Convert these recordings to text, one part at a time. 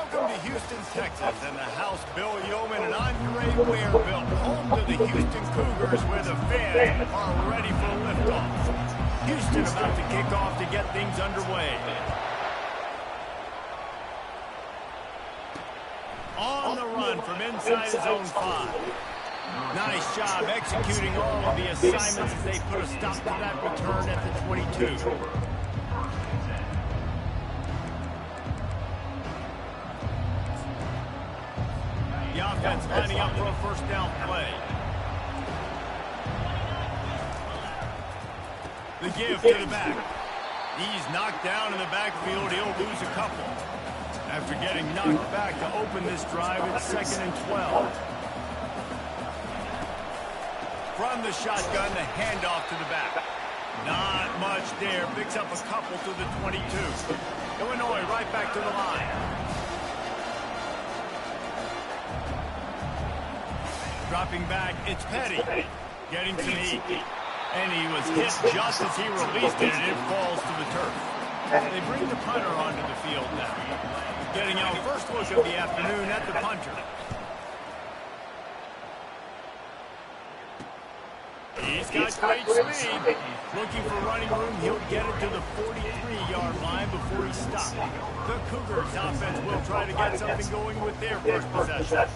Welcome to Houston, Texas, and the house Bill Yeoman and Andre Ware built, home to the Houston Cougars, where the fans are ready for liftoff. Houston about to kick off to get things underway. On the run from inside his own 5. Nice job executing all of the assignments as they put a stop to that return at the 22. The offense lining up for a first down play. The give to the back. He's knocked down in the backfield. He'll lose a couple. After getting knocked back to open this drive, it's 2nd and 12. From the shotgun, the handoff to the back. Not much there. Picks up a couple to the 22. Illinois right back to the line. Dropping back, it's Petty. Getting to me. And he was hit just as he released it, and it falls to the turf. They bring the punter onto the field now. Getting our first look of the afternoon at the punter. He's got great speed. Looking for running room, he'll get it to the 43-yard line before he stops. The Cougars offense will try to get something going with their first possession.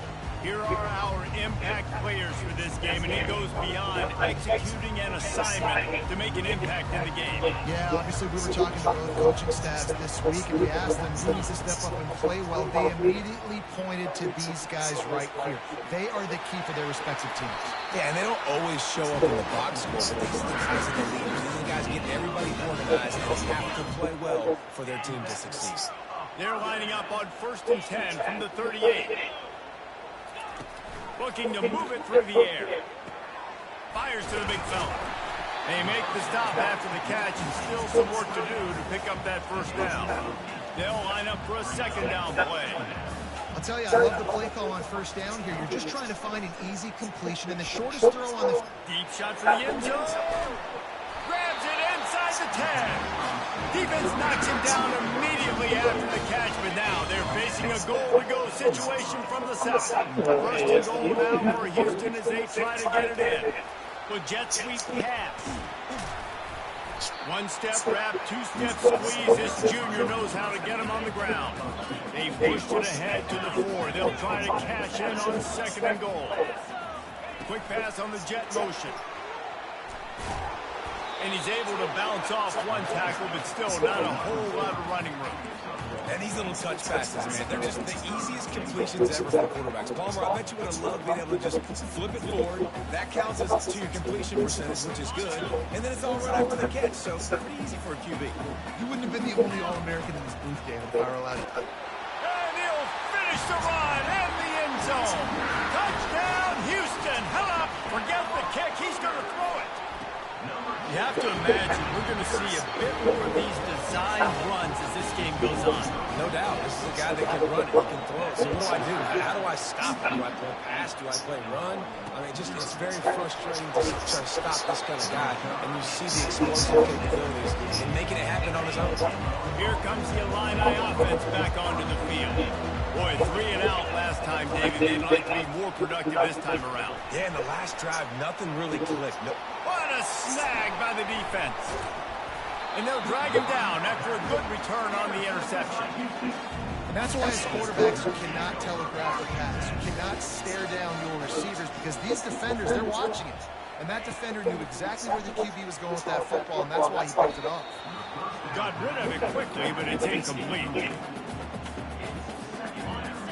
Here are our impact players for this game, and it goes beyond executing an assignment to make an impact in the game. Yeah, obviously we were talking to both coaching staffs this week, and we asked them who needs to step up and play well. They immediately pointed to these guys right here. They are the key for their respective teams. Yeah, and they don't always show up in the box score, but these are the guys that the leaders. These are the guys getting everybody organized, and they have to play well for their team to succeed. They're lining up on 1st and 10 from the 38. Looking to move it through the air. Fires to the big fella. They make the stop after the catch, and still some work to do to pick up that first down. They'll line up for a 2nd down play. I'll tell you, I love the play call on 1st down here. You're just trying to find an easy completion, and the shortest throw on the... Deep shot for the end zone. Grabs it inside the 10. Defense knocks him down immediately after the catch, but now they're facing a goal-to-go situation from the 7. First and goal now for Houston as they try to get it in. With jet sweep pass. One step wrap, 2-step squeeze. This junior knows how to get him on the ground. They pushed it ahead to the 4. They'll try to cash in on 2nd and goal. Quick pass on the jet motion. And he's able to bounce off one tackle, but still not a whole lot of running room. And these little touch passes, man, they're just the easiest completions ever for quarterbacks. Palmer, I bet you would have loved being able to just flip it forward. That counts as to your completion percentage, which is good. And then it's all right after the catch, so it's pretty easy for a QB. You wouldn't have been the only All-American in this booth game if I were allowed to. And he'll finish the run in the end zone. Touchdown, Houston. Hell up. Forget the kick. He's going to throw it. You have to imagine we're going to see a bit more of these designed runs as this game goes on. No doubt. This is a guy that can run it, he can throw it. So what do? How do I stop it? Do I play pass? Do I play run? I mean, it's very frustrating to try to stop this kind of guy. And you see the explosive capabilities and making it happen on his own. Here comes the Illini offense back onto the field. Boy, 3 and out last time, David. They'd like to be more productive this time around. Yeah, in the last drive, nothing really clicked. No. What a snag by the defense. And they'll drag him down after a good return on the interception. And that's why as quarterbacks, you cannot telegraph the pass. You cannot stare down your receivers because these defenders, they're watching it. And that defender knew exactly where the QB was going with that football, and that's why he picked it off. Got rid of it quickly, but it's incomplete.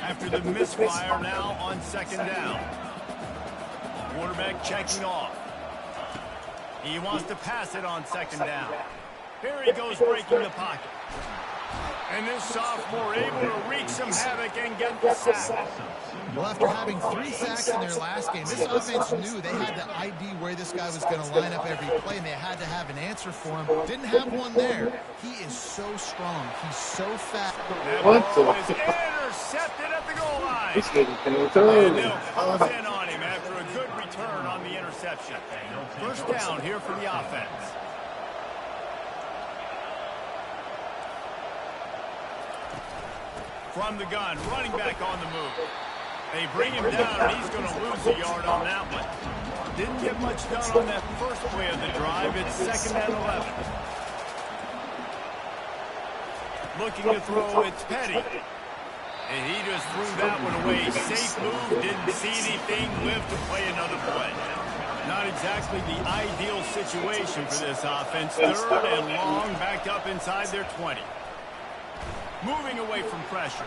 After the misfire now on 2nd down. Quarterback checking off. He wants to pass it on 2nd down. Here he goes breaking the pocket. And this sophomore able to wreak some havoc and get the sack. Well, after having 3 sacks in their last game, this offense knew they had to ID where this guy was going to line up every play, and they had to have an answer for him. Didn't have one there. He is so strong. He's so fast. That ball is intercepted at the goal line. And they'll close in on him after a good return on the interception. First down here for the offense. From the gun, running back on the move. They bring him down, and he's going to lose a yard on that one. Didn't get much done on that first play of the drive. It's 2nd and 11. Looking to throw, it's Petty. And he just threw that one away. Safe move, didn't see anything, lived to play another play. Not exactly the ideal situation for this offense. 3rd and long, backed up inside their 20. Moving away from pressure.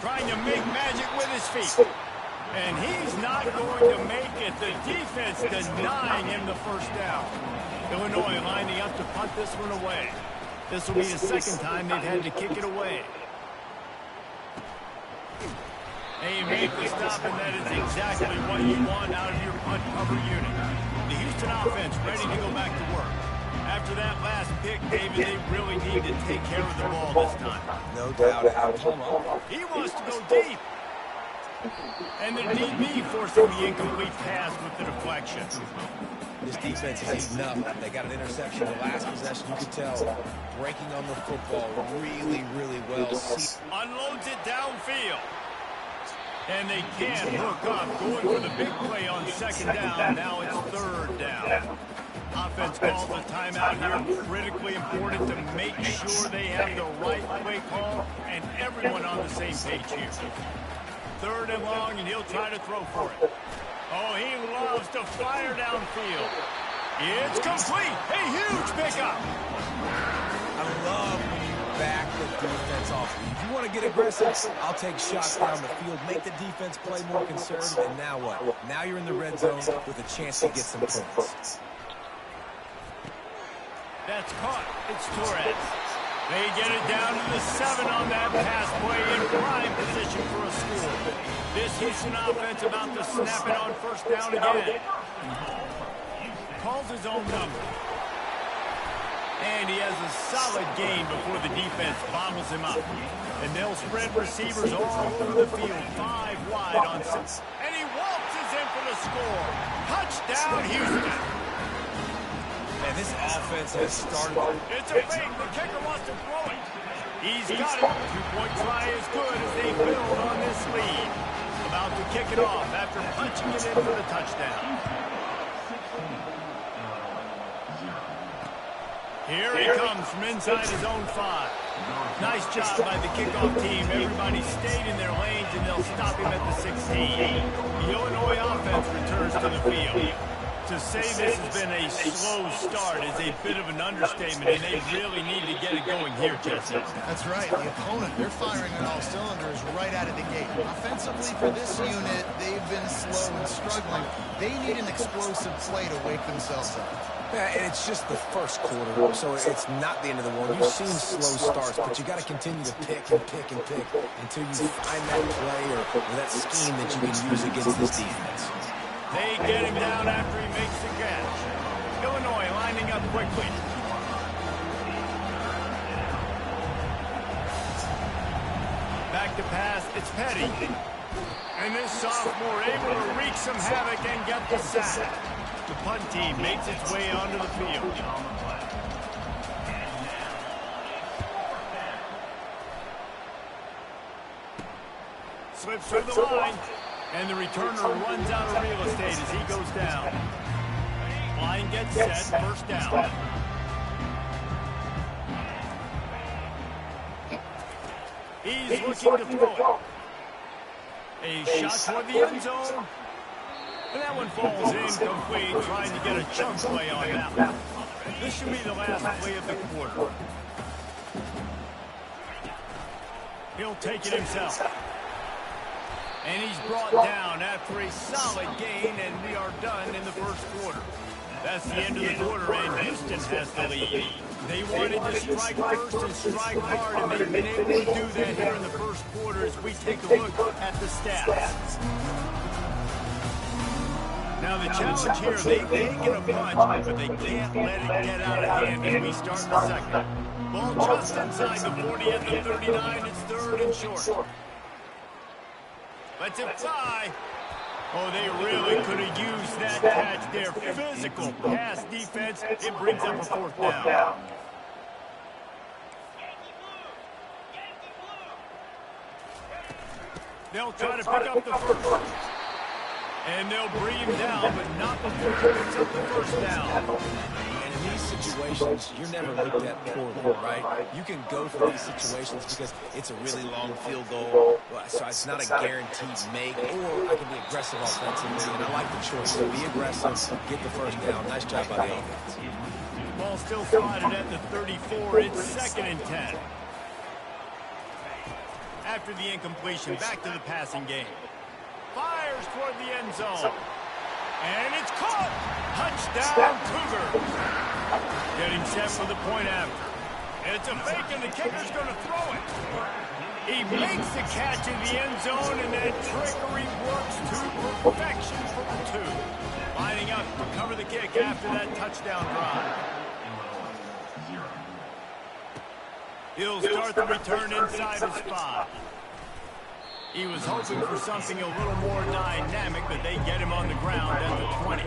Trying to make magic with his feet. And he's not going to make it. The defense denying him the first down. Illinois lining up to punt this one away. This will be the 2nd time they've had to kick it away. They make the stop, and that is exactly what you want out of your punt cover unit. The Houston offense ready to go back to work. After that last pick, David, they really need to take care of the ball this time. No doubt. He wants to go deep. And the DB forcing the incomplete pass with the deflection. This defense is eating up. They got an interception the last possession. You could tell breaking on the football really, really well. Unloads it downfield. And they can't hook up. Going for the big play on 2nd down. Now it's 3rd down. Offense calls a timeout here. Critically important to make sure they have the right play call and everyone on the same page here. 3rd and long, and he'll try to throw for it. Oh, he loves to fire downfield. It's complete. A huge pickup. I love when you back the defense off. If you want to get aggressive, I'll take shots down the field, make the defense play more conservative, and now what? Now you're in the red zone with a chance to get some points. That's caught. It's Torres. They get it down to the 7 on that pass play in prime position for a score. This Houston offense about to snap it on 1st down again. Calls his own number. And he has a solid gain before the defense bobbles him up. And they'll spread receivers all through the field, 5 wide on 6. And he waltzes in for the score. Touchdown, Houston. And this offense has started. It's a fake. The kicker wants to throw it. He's got it. 2-point try is good as they build on this lead. About to kick it off after punching it in for the touchdown. Here he comes from inside his own 5. Nice job by the kickoff team. Everybody stayed in their lanes, and they'll stop him at the 16. The Illinois offense returns to the field. To say this has been a slow start is a bit of an understatement, and they really need to get it going here, Jesse. That's right. The opponent, they're firing on all cylinders right out of the gate. Offensively for this unit, they've been slow and struggling. They need an explosive play to wake themselves up. Yeah, and it's just the first quarter, so it's not the end of the world. You've seen slow starts, but you got to continue to pick and pick and pick until you find that play or that scheme that you can use against this defense. They get him down after he makes the catch. Illinois lining up quickly. Back to pass, it's Petty. And this sophomore able to wreak some havoc and get the sack. The punt team makes its way onto the field. Slips through the line. And the returner runs out of real estate as he goes down. Line gets set, 1st down. He's looking to throw it. A shot toward the end zone. And that one falls incomplete, trying to get a chunk play on that one. This should be the last play of the quarter. He'll take it himself. And he's brought down after a solid gain, and we are done in the first quarter. That's the end of the quarter, and Houston has the lead. They wanted to strike first and strike hard, and they've been able to do that here in the first quarter as we take a look at the stats. Now the challenge here, they've taken a punch, but they can't let it get out of hand as we start the second. Ball just inside the 40 at the 39. It's 3rd and short. Lets it fly. Oh, they really could have used that catch there. Physical pass defense. It brings up a 4th down. They'll try to pick up the first. And they'll bring him down, but not before he picks up the first down. And in these situations, you're never looked at poorly, right? You can go for these situations because it's a really long field goal, so it's not a guaranteed make, or I can be aggressive offensively, and I like the choice. So be aggressive, get the first down. Nice job by the offense. Ball still spotted at the 34. It's 2nd and 10. After the incompletion, back to the passing game. Fires toward the end zone. And it's caught. Touchdown, Cougars. Getting set for the point after. It's a fake, and the kicker's going to throw it. He makes the catch in the end zone, and that trickery works to perfection for the two. Lining up to cover the kick after that touchdown drive. He'll start the return inside his 5. He was hoping for something a little more dynamic, but they get him on the ground at the 20.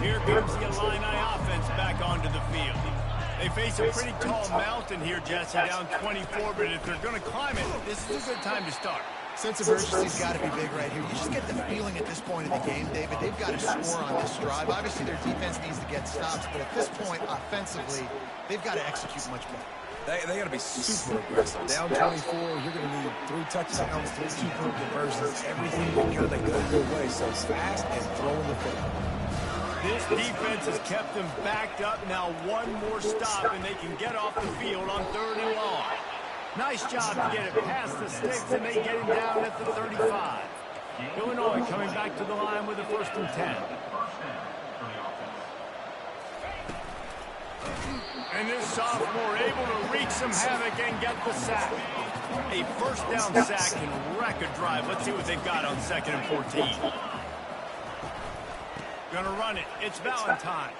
Here comes the Illini offense back onto the field. They face a pretty tall mountain here, Jesse, down 24, but if they're going to climb it, this is a good time to start. Sense of urgency's got to be big right here. You just get the feeling at this point of the game, David, they've got to score on this drive. Obviously, their defense needs to get stops, but at this point, offensively, they've got to execute much better. They got to be super aggressive. Down 24, you're going to need 3 touchdowns, 3 2-point conversions, everything kind of go your way. So fast and throwing the football. This defense has kept them backed up. Now one more stop, and they can get off the field on 3rd and long. Nice job to get it past the sticks, and they get him down at the 35. Illinois coming back to the line with a 1st and 10. And this sophomore able to wreak some havoc and get the sack. A 1st down sack can wreck a drive. Let's see what they've got on 2nd and 14. Gonna run it. It's Valentine.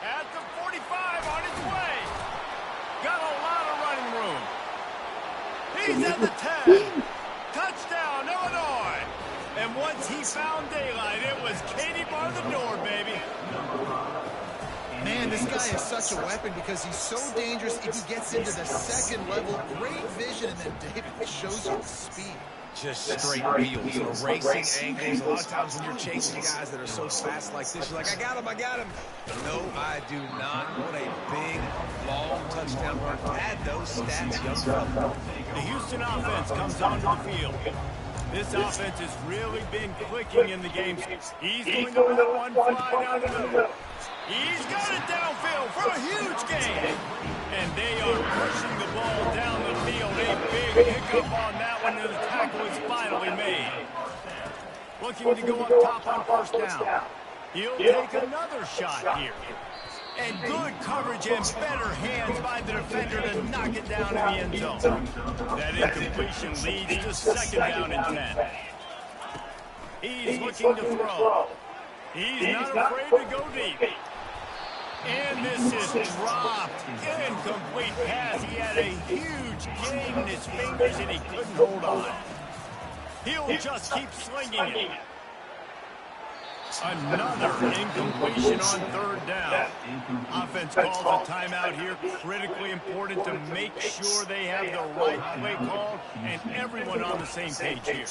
At the 45 on his way. Got a lot of running room. He's at the 10. Touchdown, Illinois. And once he found daylight, it was Katie bar the door, baby. Man, this guy is such a weapon because he's so dangerous if he gets into the 2nd level. Great vision, and then David shows you the speed. Just straight wheels, racing angles. A lot of times when you're chasing guys that are so fast like this, you're like, I got him. No, I do not. What a big, long touchdown run. Add those stats, young fella. The Houston offense comes onto the field. This offense has really been clicking in the game. He's going to let one fly down the middle. He's got it downfield for a huge gain. And they are pushing the ball down the field. A big hiccup on that one, and the tackle is finally made. Looking to go up top on 1st down. He'll take another shot here. And good coverage and better hands by the defender to knock it down in the end zone. That incompletion leads to 2nd down and 10. He's looking to throw. He's not afraid to go deep. And this is dropped. Incomplete pass. He had a huge gain in his fingers, and he couldn't hold on. He'll just keep slinging it. Another incompletion on 3rd down. Offense calls a timeout here. Critically important to make sure they have the right play call and everyone on the same page here.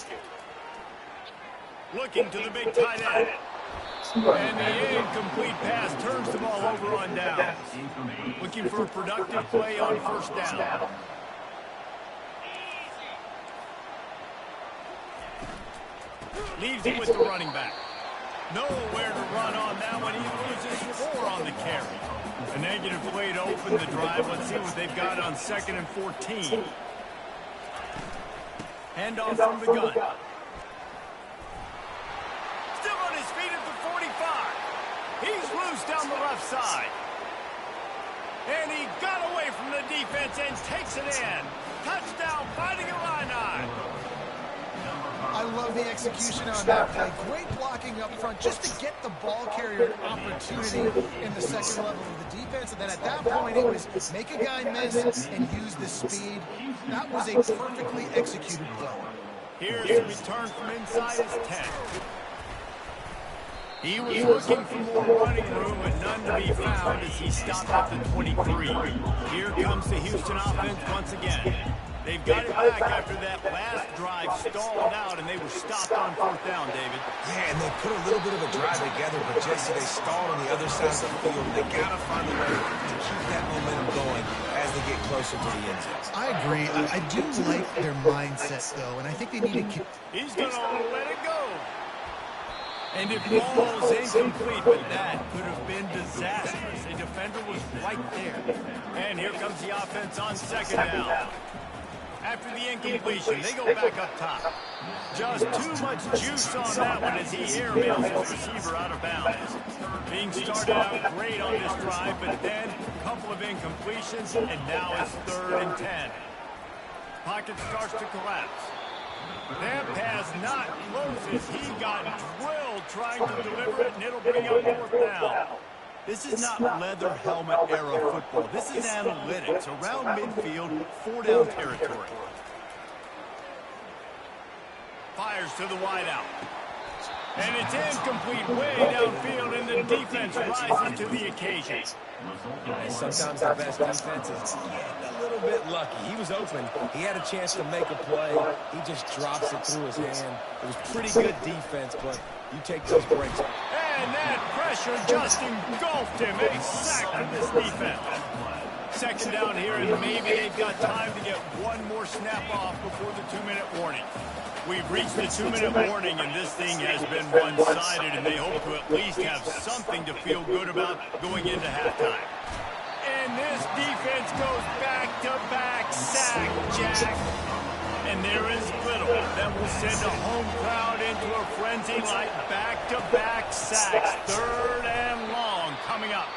Looking to the big tight end. And the incomplete pass turns the ball over on down. Looking for a productive play on 1st down. Leaves him with the running back. Nowhere to run on that one. He loses 4 on the carry. A negative play to open the drive. Let's see what they've got on 2nd and 14. Handoff from the gun. Still on his feet at the 45. He's loose down the left side. And he got away from the defense and takes it in. Touchdown, Fighting Illini. I love the execution on that play. Great blocking up front just to get the ball carrier an opportunity in the 2nd level of the defense. And then at that point, it was make a guy miss and use the speed. That was a perfectly executed play. Here's the return from inside his 10. He was looking for more running room, but none to be found as he stopped at the 23. Here comes the Houston offense once again. They've got it back after that last drive stalled out, and they were stopped on 4th down, David. Yeah, and they put a little bit of a drive together, but Jesse, they stalled on the other side of the field. They got to find a way to keep that momentum going as they get closer to the end zone. I agree. I do like their mindset, though, and I think they need to... He's going to let it go. And it falls incomplete, but that could have been disastrous. A defender was right there. And here comes the offense on 2nd down. After the incompletion, they go back up top. Just too much juice on that one as he airmails his receiver out of bounds. Being started out great on this drive, but then a couple of incompletions, and now it's 3rd and 10. Pocket starts to collapse. That pass not closes. He got drilled trying to deliver it, and it'll bring up 4th down. This is not leather helmet era football. This is analytics. Around midfield, 4-down territory. Fires to the wideout. And it's incomplete way downfield, and the defense rises to the occasion. And sometimes the best defense is getting a little bit lucky. He was open. He had a chance to make a play. He just drops it through his hand. It was pretty good defense, but you take those breaks. And that pressure just engulfed him. A sack from this defense. 2nd down here, and maybe they've got time to get one more snap off before the 2-minute warning. We've reached the 2-minute warning, and this thing has been one-sided, and they hope to at least have something to feel good about going into halftime. And this defense goes back-to-back sack, Jack. And there is little that will send a home crowd into a frenzy like back-to-back sacks. 3rd and long coming up.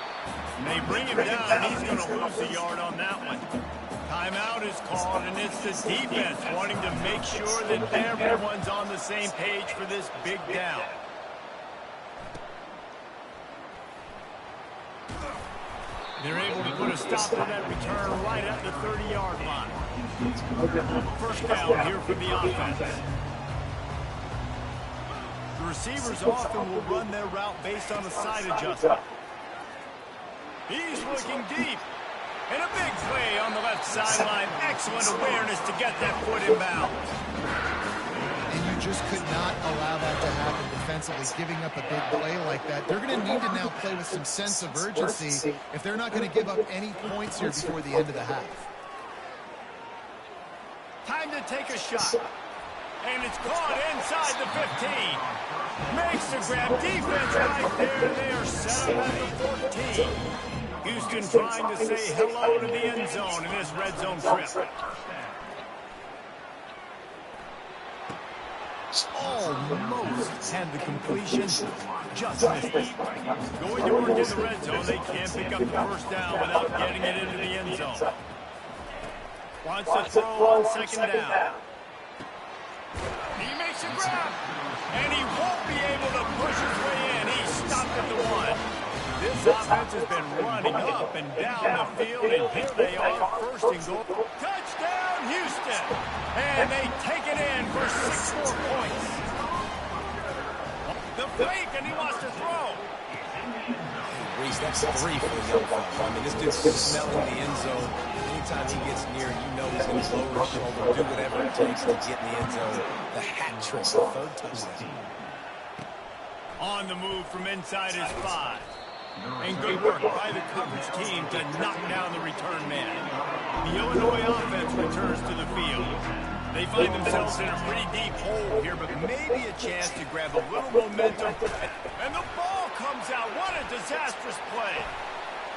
They bring him down, and he's going to lose a yard on that one. Timeout is called, and it's the defense wanting to make sure that everyone's on the same page for this big down. They're able to put a stop to that return right at the 30-yard line. 1st down here for the offense. The receivers often will run their route based on a side adjustment. He's looking deep. And a big play on the left sideline. Excellent awareness to get that foot in bounds. And you just could not allow that to happen defensively, giving up a big play like that. They're going to need to now play with some sense of urgency if they're not going to give up any points here before the end of the half. Time to take a shot. And it's caught inside the 15. Makes the grab. Defense right there. They are set up at the 14. Houston trying to say hello to the end zone in this red zone trip. Almost had the completion, just missed it. Going to work in the red zone, they can't pick up the 1st down without getting it into the end zone. Wants to throw on 2nd down. He makes a grab, and he won't be able to push his way in. He's stopped at the 1. This offense has been running up and down the field, and here they are, 1st and goal. Touchdown, Houston! And they take it in for 6 more points. The fake, and he wants to throw. Reese, that's 3 for the young fella. I mean, this dude's smelling the end zone. Anytime he gets near, you know he's going to lower his shoulder, do whatever it takes to get in the end zone. The hat trick, the 3rd touchdown. On the move from inside his 5. And good work by the coverage team to knock down the return man. The Illinois offense returns to the field. They find themselves in a pretty deep hole here, but maybe a chance to grab a little momentum. And the ball comes out. What a disastrous play.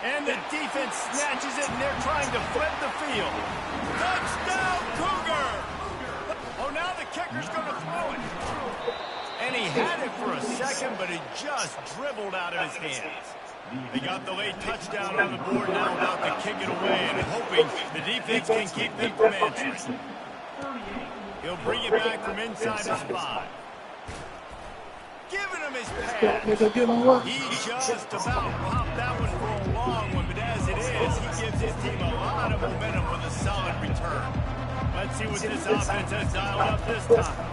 And the defense snatches it, and they're trying to flip the field. Touchdown, Cougar! Oh, now the kicker's going to throw it. And he had it for a second, but it just dribbled out of his hands. They got the late touchdown on the board, now about to kick it away and hoping the defense can keep them from answering. He'll bring it back from inside his 5. Giving him his pass. He just about popped that one for a long one, but as it is, he gives his team a lot of momentum with a solid return. Let's see what this offense has dialed up this time.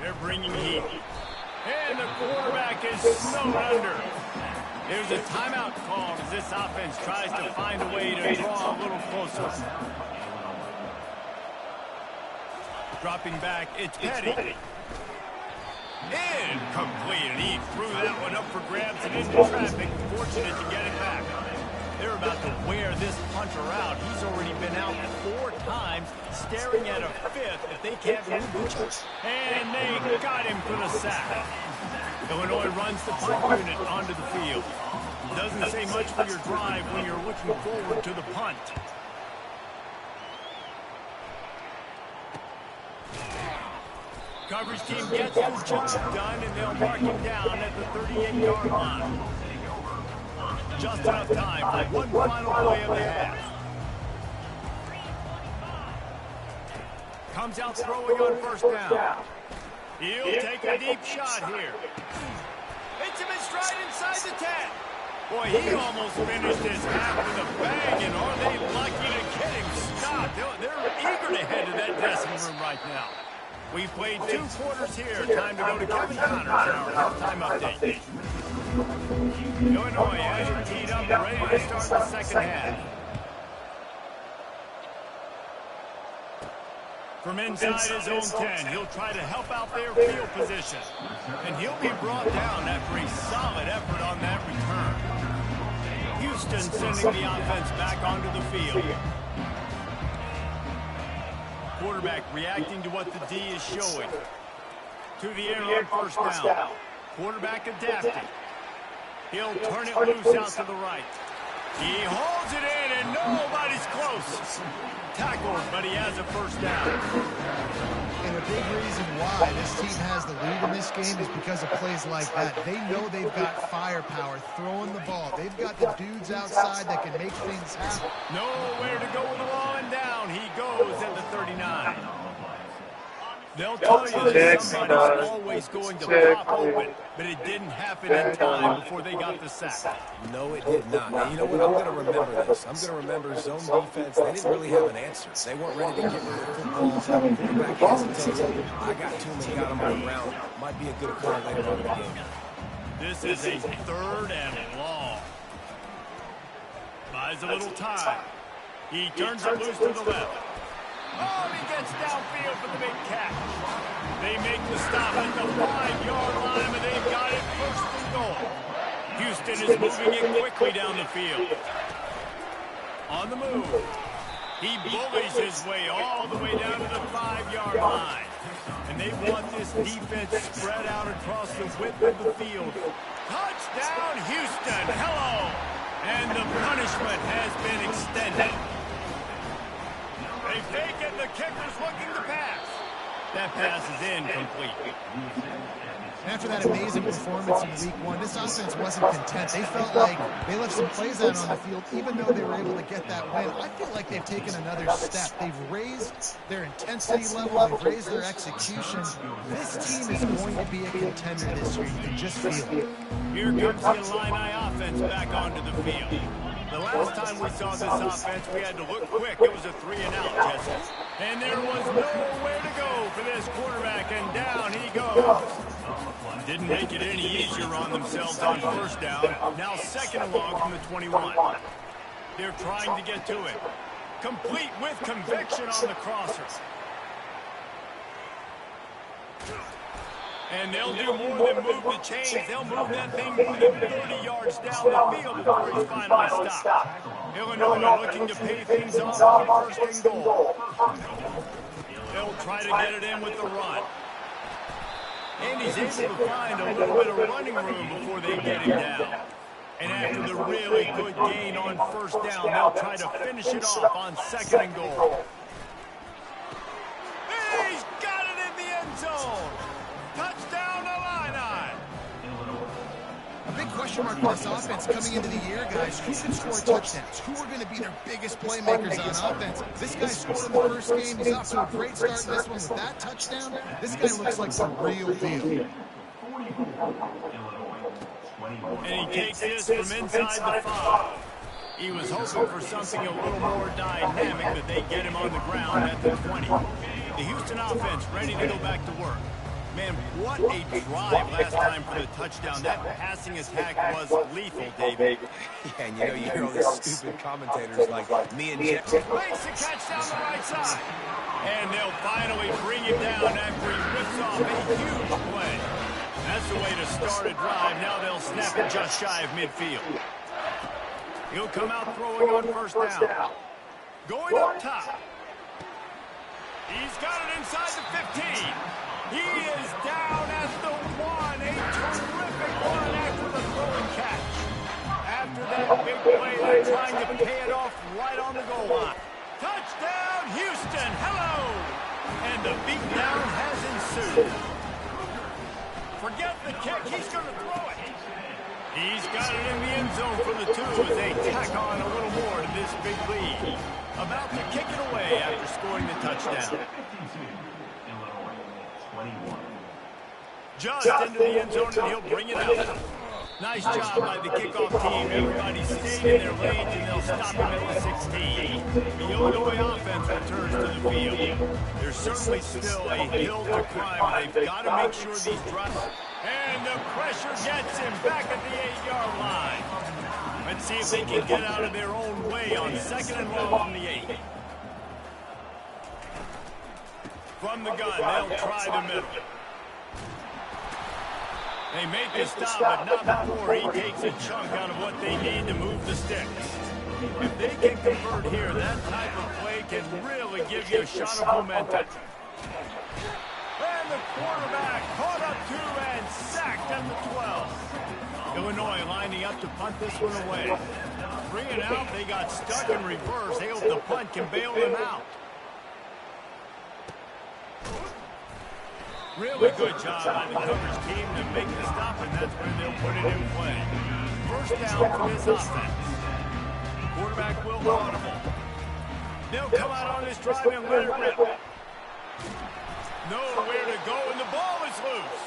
They're bringing heat. And the quarterback is snowed under. There's a timeout called as this offense tries to find a way to draw a little closer. Dropping back, it's Petty. Incomplete, and he threw that one up for grabs and into traffic. Fortunate to get it back. They're about to wear this punter out. He's already been out 4 times, staring at a 5th if they can't move each other. And they got him for the sack. Illinois runs the punt unit onto the field. Doesn't say much for your drive when you're looking forward to the punt. Coverage team gets the job done, and they'll mark him down at the 38-yard line. Just enough time for one final play of the half. Comes out throwing on first down. He'll take a deep shot here. Hits him in stride inside the 10. Boy, he almost finished his half with a bang, and are they lucky to get him stopped? They're eager to head to that dressing room right now. We've played 2 quarters here. Time to go to Kevin Connors in our halftime update. Illinois has it teed up and ready to start the second half. From inside his own 10, he'll try to help out their field position. And he'll be brought down after a solid effort on that return. Houston sending the offense back onto the field. Quarterback reacting to what the D is showing. To the air on first down. Quarterback adapting. He'll turn it loose out to the right. He holds it in, and nobody's close. Tackled, but he has a first down. And a big reason why this team has the lead in this game is because of plays like that. They know they've got firepower throwing the ball. They've got the dudes outside that can make things happen. Nowhere to go with the ball, and down he goes at the 39. They'll tell you that somebody's always going to pop open, but it didn't happen in time before they got the sack. No, it did not. And you know what? I'm going to remember this. I'm going to remember zone defense. They didn't really have an answer. They weren't ready to get rid of the football. Quarterback hesitated. I got to him and got him on the ground. Might be a good call later on in the game. This is a 3rd and long. Buys a little time. He turns it loose to the left. Oh, he gets downfield for the big catch. They make the stop at the 5-yard line, and they've got it 1st and goal. Houston is moving it quickly down the field. On the move. He bullies his way all the way down to the 5-yard line. And they want this defense spread out across the width of the field. Touchdown, Houston. Hello. And the punishment has been extended. They fake it, the kicker's looking to pass. That pass is incomplete. After that amazing performance in Week 1, this offense wasn't content. They felt like they left some plays out on the field, even though they were able to get that win. I feel like they've taken another step. They've raised their intensity level. They've raised their execution. This team is going to be a contender this year. You can just feel it. Here comes the Illini offense back onto the field. The last time we saw this offense, we had to look quick. It was a 3-and-out, Jesse. And there was nowhere to go for this quarterback, and down he goes. Didn't make it any easier on themselves on first down. Now 2nd and long from the 21. They're trying to get to it. Complete with conviction on the crosser. And they'll do more than move the chains. They'll move that thing more than 30 yards down the field before he's finally stopped. Illinois looking to pay things off on 1st and goal. They'll try to get it in with the run. And he's able to find a little bit of running room before they get him down. And after the really good gain on first down, they'll try to finish it off on 2nd and goal. He's got it in the end zone. Touchdown, Illini. A big question mark for this offense coming into the year, guys. Who can score touchdowns? Who are going to be their biggest playmakers on offense? This guy scored in the first game. He's off to a great start in this one with that touchdown. This guy looks like the real deal. And he takes this from inside the 5. He was hoping for something a little more dynamic, but they get him on the ground at the 20. The Houston offense ready to go back to work. Man, what a drive last time for the touchdown. That passing attack was lethal, David. Yeah, and you hear all these stupid commentators like me and Jeff. Makes the catch down the right side. And they'll finally bring him down after he rips off a huge play. That's the way to start a drive. Now they'll snap it just shy of midfield. He'll come out throwing on first down. Going up top. He's got it inside the 15. He is down at the 1. A terrific run after the throw and catch. After that big play, they're trying to pay it off right on the goal line. Touchdown, Houston. Hello. And the beatdown has ensued. Forget the kick. He's going to throw it. He's got it in the end zone for the 2 as they tack on a little more to this big lead. About to kick it away after scoring the touchdown. Just into the end zone, and he'll bring it out. Nice job by the kickoff team. Everybody stayed in their lanes, and they'll stop him at the 16. The Illinois offense returns to the field. There's certainly still a hill to climb. They've got to make sure these drops. And the pressure gets him back at the 8-yard line. Let's see if they can get out of their own way on 2nd and long from the 8. From the gun, they'll try the middle. They make the stop, but not before he takes a chunk out of what they need to move the sticks. If they can convert here, that type of play can really give you a shot of momentum. And the quarterback caught up to and sacked at the 12. Illinois lining up to punt this one away. Bring it out. They got stuck in reverse. They hope the punt can bail them out. Really good job by the coverage team to make the stop, and that's when they'll put it in play. First down for this offense. Quarterback will audible. They'll come out on this drive and let it rip. Nowhere to go, and the ball is loose.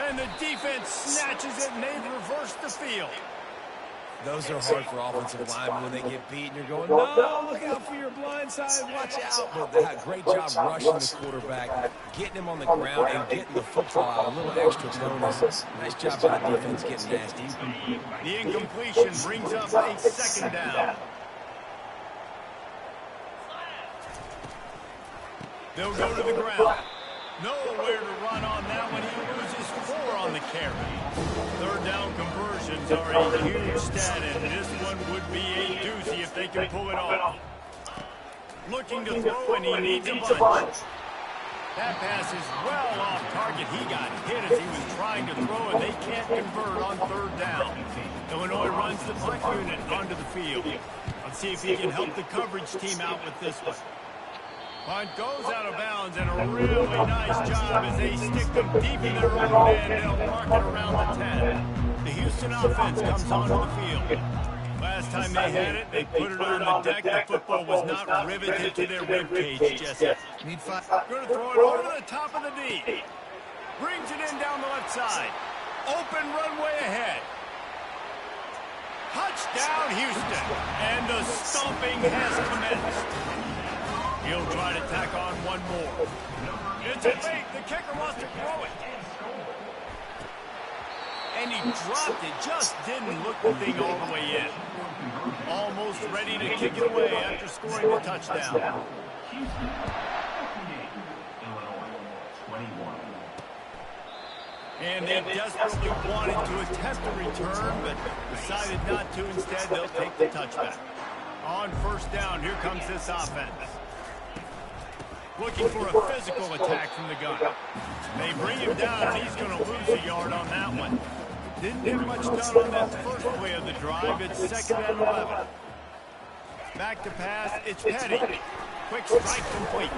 And the defense snatches it, and they've reversed the field. Those are hard for offensive linemen when they get beat, and you're going, no, look out for your blind side, watch out. But they had a great job rushing the quarterback, getting him on the ground, and getting the football out. A little extra bonus. Nice job by the defense getting nasty. The incompletion brings up a 2nd down. They'll go to the ground. Nowhere to run on that one. He loses 4 on the carry. 3rd down conversions are a huge stat, and this one would be a doozy if they can pull it off. Looking to throw, and he needs a bunch. That pass is well off target. He got hit as he was trying to throw, and they can't convert on 3rd down. Illinois runs the punt unit onto the field. Let's see if he can help the coverage team out with this one. Punt goes out of bounds, and a really nice job as they stick them deep in their own end. They'll mark it around the 10. The Houston offense comes onto the field. Last time they had it, they put it on the deck. The football was not riveted to their ribcage, Jesse. Need 5. Going to throw it over the top of the D. Brings it in down the left side. Open runway ahead. Touchdown, Houston. And the stomping has commenced. He'll try to tack on one more. It's a fake. The kicker wants to throw it. And he dropped it. Just didn't look the thing all the way in. Almost ready to kick it away after scoring the touchdown. And they desperately wanted to attempt a return, but decided not to. Instead, they'll take the touchback. On 1st down, here comes this offense. Looking for a physical attack from the gun. They bring him down, and he's going to lose a yard on that one. Didn't get much done on that first play of the drive. It's 2nd and 11. Back to pass. It's Petty. Quick strike complete.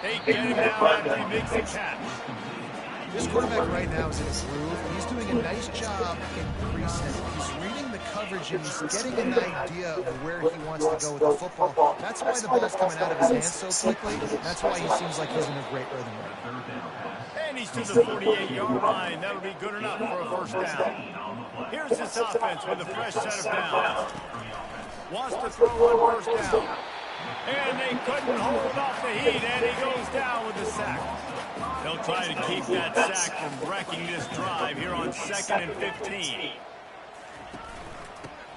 They get him down after he makes a catch. This quarterback right now is in his groove. He's doing a nice job increasing. He's reading the coverage, and he's getting an idea of where he wants to go with the football. That's why the ball's coming out of his hands so quickly. That's why he seems like he's in a great rhythm right now. And he's to the 48-yard line. That'll be good enough for a 1st down. Here's this offense with a fresh set of downs. Wants to throw on 1st down. And they couldn't hold off the heat, and he goes down with the sack. They'll try to keep that sack from wrecking this drive here on 2nd and 15.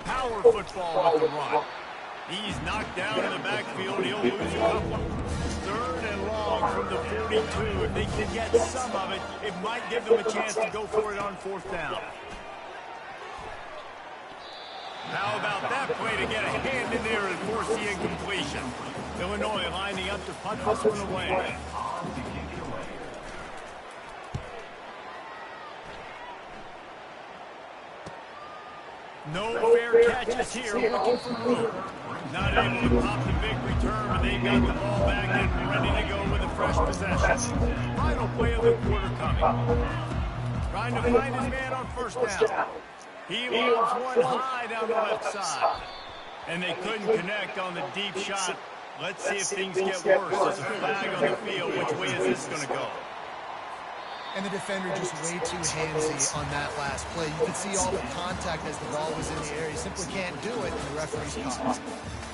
Power football with the run. He's knocked down in the backfield. He'll lose a couple. 3rd and long from the 42. If they can get some of it, it might give them a chance to go for it on 4th down. How about that play to get a hand in there and force the incompletion? Illinois lining up to punt this one away. No fair catches here, looking for room. Not able to pop the big return, but they've got the ball back and ready to go with a fresh possession. Final play of the quarter coming. Trying to find his man on 1st down. He loves one high down the left side. And they couldn't connect on the deep shot. Let's see if things get worse. There's a flag on the field. Which way is this going to go? And the defender just way too handsy on that last play. You could see all the contact as the ball was in the air. He simply can't do it, and the referee's caught.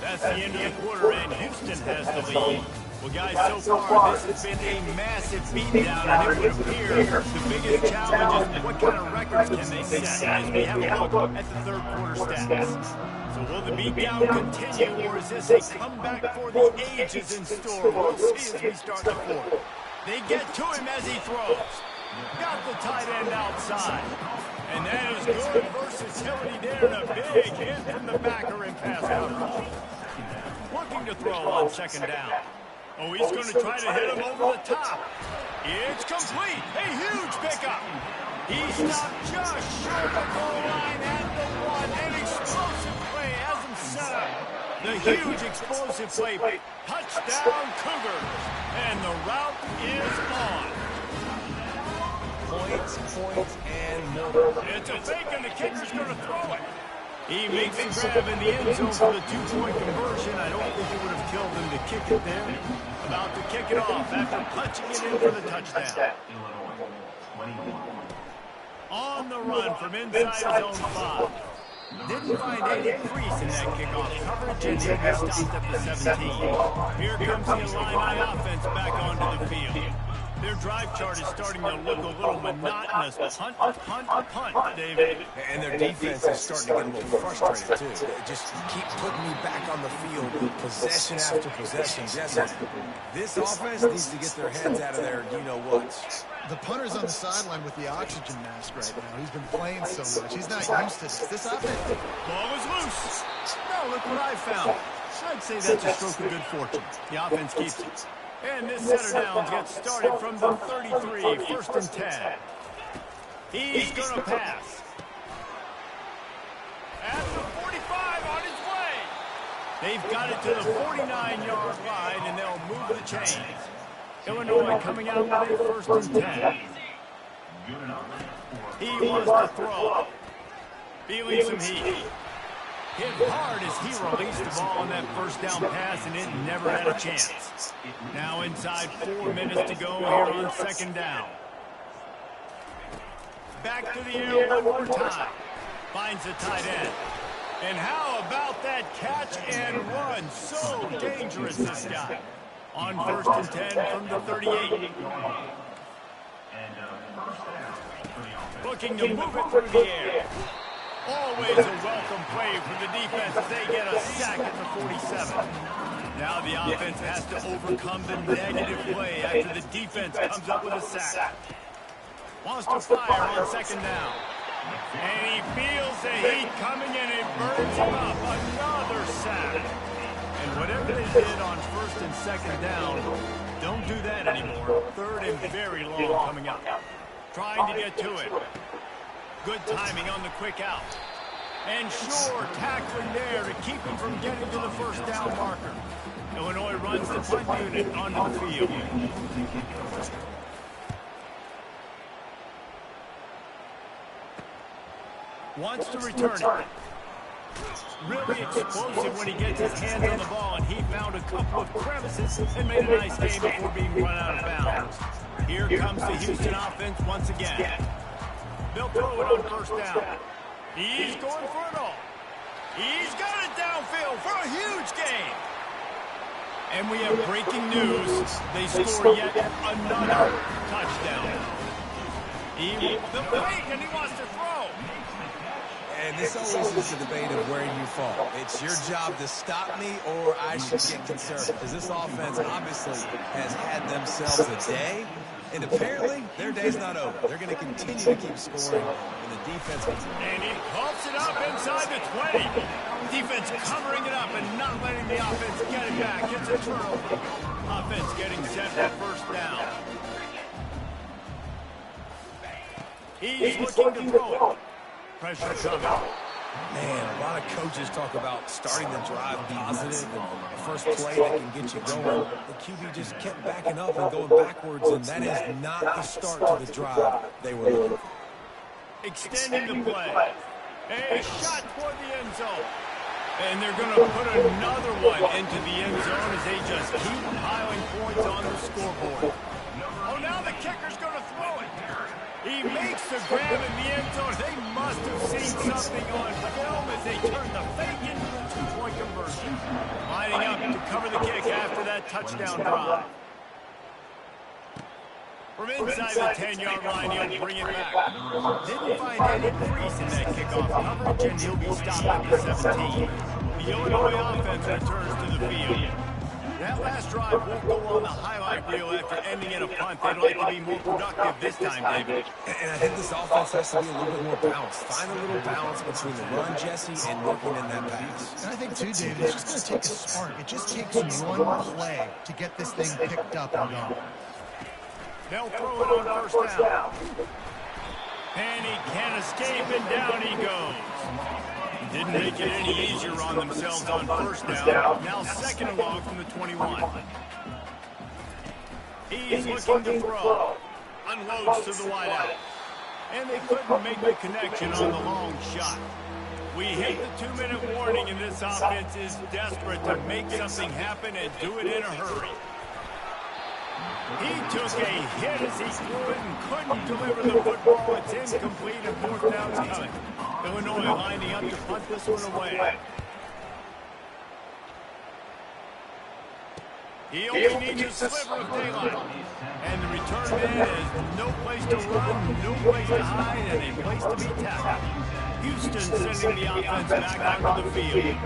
That's the end of the quarter, and Houston has the lead. Well, guys, so far, this has been a massive beatdown, and it would appear the biggest challenge is what kind of records can they set as we have a look at the 3rd quarter stats. So will the beatdown continue, or is this a comeback for the ages in store? We'll see as we start the 4th. They get to him as he throws. Got the tight end outside. And that is good versatility there, and a big hit from the backer in pass coverage. Looking to throw on 2nd down. Oh, he's going to try to hit him over the top. It's complete. A huge pickup. He stopped just short of the goal line at the 1. An explosive play has him set up. The huge explosive play. Touchdown Cougars. And the route is on. Points, and more. It's a fake, and the kicker's going to throw it. He makes a grab in the end zone for the 2-point conversion. I don't think it would have killed him to kick it there. About to kick it off after punching it in for the touchdown. On the run from inside his own 5. Didn't find any crease in that kickoff coverage, and he was stopped at the 17. Here comes the Illini offense back onto the field. Their drive chart is starting to look a little monotonous. Punt, David. And their defense is starting to get a little frustrated, too. They just keep putting me back on the field, possession after possession. Jesse, this offense needs to get their heads out of their you-know-what. The punter's on the sideline with the oxygen mask right now. He's been playing so much. He's not used to this. This offense. Ball is loose. Now look what I found. I'd say that's a stroke of good fortune. The offense keeps it. And this setter downs gets started from the 33, 1st and 10. He's going to pass. At the 45 on his way. They've got it to the 49-yard line, and they'll move the chains. Illinois coming out with a 1st and 10. He wants to throw. Feeling some heat. Hit hard as he released the ball on that 1st down pass, and it never had a chance. Now inside 4 minutes to go here on 2nd down. Back to the air one more time. Finds the tight end. And how about that catch and run? So dangerous, this guy. On 1st and 10 from the 38. Looking to move it through the air. Always a welcome play for the defense as they get a sack at the 47. Now the offense has to overcome the negative play after the defense comes up with a sack. Wants to fire on 2nd down. And he feels the heat coming and it burns him up. Another sack. And whatever they did on 1st and 2nd down, don't do that anymore. 3rd and very long coming up. Trying to get to it. Good timing on the quick out. And sure, tackling there to keep him from getting to the 1st down marker. Illinois runs the punt unit onto the field. Wants to return it. Really explosive when he gets his hands on the ball, and he found a couple of crevices and made a nice game before being run out of bounds. Here comes the Houston offense once again. They'll throw it on 1st down. He's going for it all. He's got it downfield for a huge gain. And we have breaking news. They score yet another touchdown. The fake, and he wants to throw. And this always is the debate of where you fall. It's your job to stop me, or I should get concerned. Because this offense obviously has had themselves a day. And apparently, their day's not over. They're going to continue to keep scoring. And the defense... And he pumps it up inside the 20. Defense covering it up and not letting the offense get it back. It's a turnover. Offense getting set for first down. He's looking to throw it. Pressure coming. Man, a lot of coaches talk about starting the drive positive and the first play that can get you going. The QB just kept backing up and going backwards, and that is not the start to the drive they were looking for. Extending the play. A shot toward the end zone. And they're going to put another one into the end zone as they just keep piling points on the scoreboard. Oh, now the kicker's going to throw it. He makes the grab in the end zone. They must have seen something on film as they turn the fake into a two-point conversion. Lining up to cover the kick after that touchdown drive. From inside the 10-yard line, he'll bring it back. Didn't find any crease in that kickoff coverage, and he'll be stopped at the 17. The Illinois offense returns to the field. That last drive won't go on the highlight reel after ending in a punt. They'd like to be more productive this time, David. And I think this offense has to be a little bit more balanced. Find a little balance between the run, Jesse, and working in that pass. And I think, too, David, it's just going to take a spark. It just takes one play to get this thing picked up and going. They'll throw it on first down. And he can't escape, and down he goes. Didn't make it any easier on themselves on first down. Now second and long from the 21. He's looking to throw. Unloads to the wideout. And they couldn't make the connection on the long shot. We hit the 2-minute warning, and this offense is desperate to make something happen and do it in a hurry. He took a hit as he threw it and couldn't deliver the football. It's incomplete and fourth down's coming. Illinois lining up to punt this one away. He only needs a sliver of daylight. And the return man has no place to run, no place to hide, and a place to be tackled. Houston sending the offense back onto the field.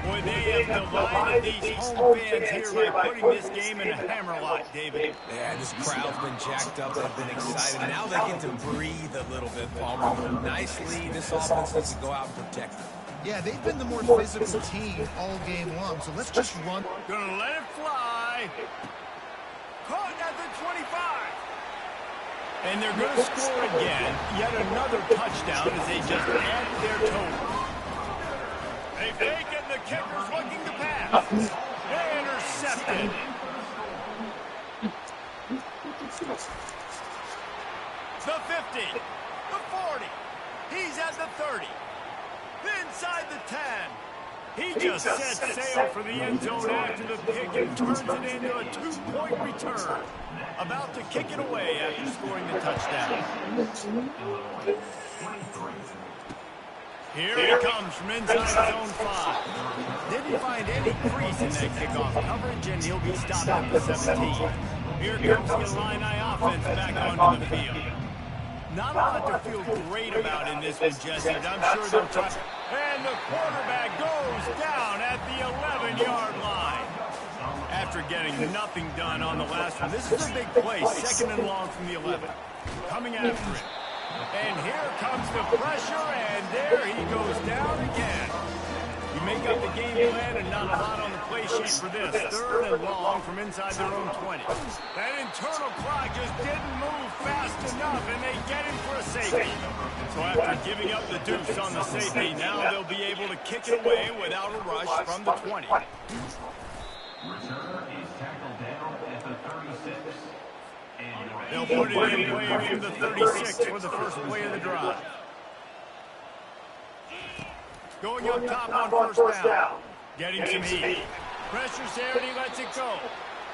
Boy, they have delighted these home fans here by putting this game in a hammerlock, David. Yeah, this crowd's been jacked up. They've been excited. Now they get to breathe a little bit, Palmer. Nice lead. This offense needs to go out and protect them. Yeah, they've been the more physical team all game long, so let's just run. Gonna let it fly. Caught at the 25. And they're going to score again. Yet another touchdown as they just add their total. They fake it, the kicker's looking to pass. Intercepted. The 50. The 40. He's at the 30. Inside the 10. He just set sail for the end zone after the pick and turns it into a 2-point return. About to kick it away after scoring the touchdown. Here he comes from inside zone 5. Didn't find any crease in that kickoff coverage, and he'll be stopped at the 17. Here comes the Illini offense back onto the field. Not a lot to feel great about in this one, Jesse. I'm sure they'll try. And the quarterback goes down at the 11-yard line. After getting nothing done on the last one, this is a big play, second and long from the 11. Coming after it. And here comes the pressure, and there he goes down again. You make up the game plan and not a lot on the play sheet for this. Third and long from inside their own 20. That internal clock just didn't move fast enough, and they get in for a safety. So after giving up the deuce on the safety, now they'll be able to kick it away without a rush from the 20. They'll put it in play from the 36 for the first play of the drive. Going up top on first down. Getting some heat. Pressure's there and he lets it go.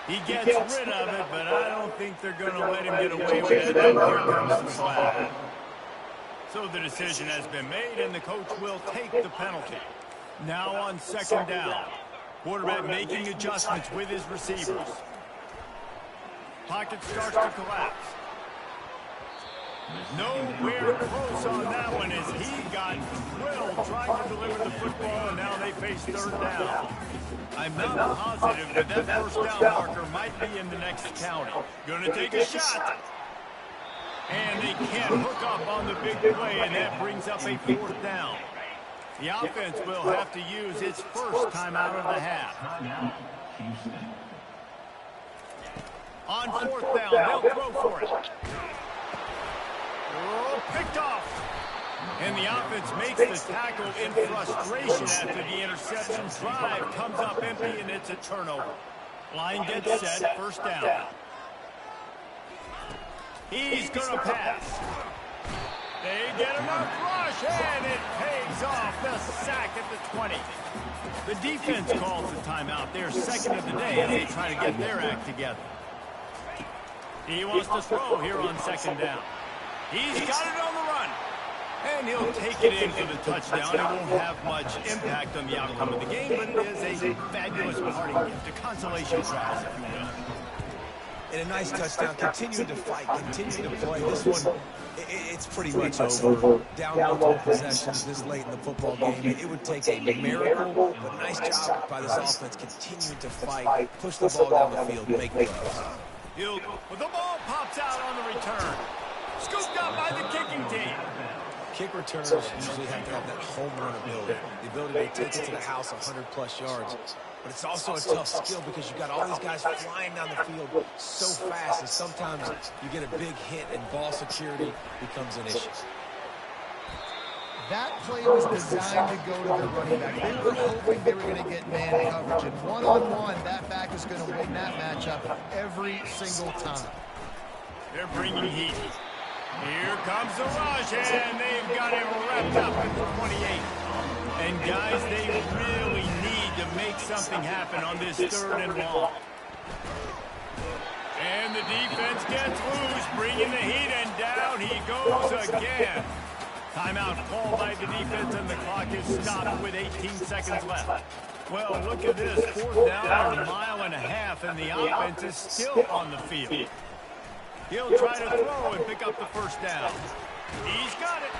He gets rid of it, but I don't think they're going to let him get away with it. And here comes the flag. So the decision has been made, and the coach will take the penalty. Now on second down. Quarterback making adjustments with his receivers. Pocket starts to collapse. Nowhere close on that one as he got drilled trying to deliver the football, and now they face third down. I'm not positive, but that first down marker might be in the next county. Gonna take a shot. And they can't hook up on the big play, and that brings up a fourth down. The offense will have to use its first timeout of the half. On fourth down, they'll throw for it. Oh, picked off. And the offense makes the tackle in frustration after the interception. Drive comes up empty, and it's a turnover. Line gets set, first down. He's going to pass. They get enough rush, and it pays off. The sack at the 20. The defense calls the timeout. They're second of the day as they try to get their act together. He wants to throw here on second down. He's got it on the run. And he'll take it in for the touchdown. It won't have much impact on the outcome of the game, but it is a fabulous parting gift, a consolation prize, if you will. And a nice touchdown, continuing to fight, continuing to play. This one, it's pretty much over. Down multiple possessions this late in the football game. It would take a miracle, but nice job by this offense continuing to fight, push the ball down the field, make plays. The ball pops out on the return. Scooped up by the kicking team. Kick returners usually have to have that home run ability, the ability to take it to the house 100-plus yards. But it's also a tough skill because you've got all these guys flying down the field so fast, and sometimes you get a big hit and ball security becomes an issue. That play was designed to go to the running back. They were hoping they were going to get man coverage. And one-on-one, that back is going to win that matchup every single time. They're bringing heat. Here comes the rush, and they've got him wrapped up at the 28. And guys, they really need to make something happen on this third and long. And the defense gets loose, bringing the heat, and down he goes again. Timeout called by the defense, and the clock is stopped with 18 seconds left. Well, look at this. Fourth down, a mile and a half, and the offense is still on the field. He'll try to throw and pick up the first down. He's got it.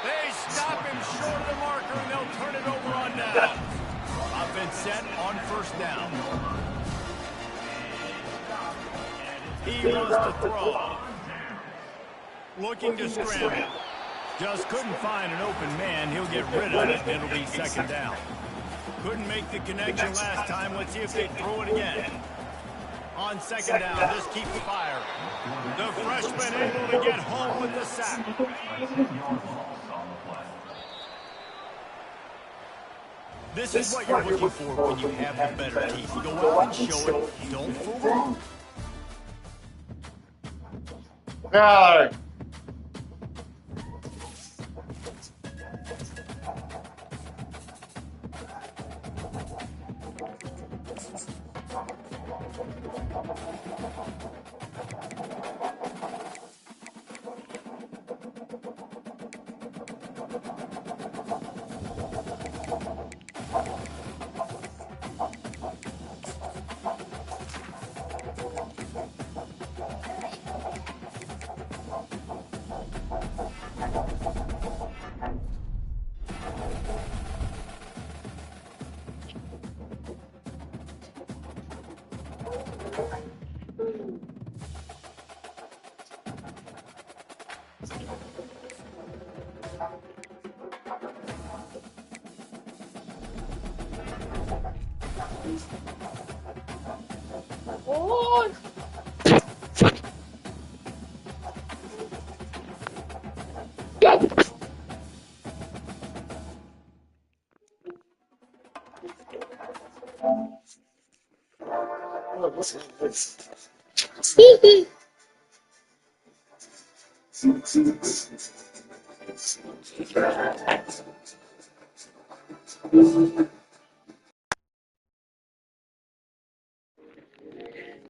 They stop him short of the marker, and they'll turn it over on down. Offense set on first down. He wants to throw. Looking to scramble. Just couldn't find an open man. He'll get rid of it, and it'll be second down. Couldn't make the connection last time. Let's see if they throw it again. On second down, just keep firing. The freshman able to get home with the sack. This is what you're looking for when you have the better team. Go out and show it. Don't fool around. God.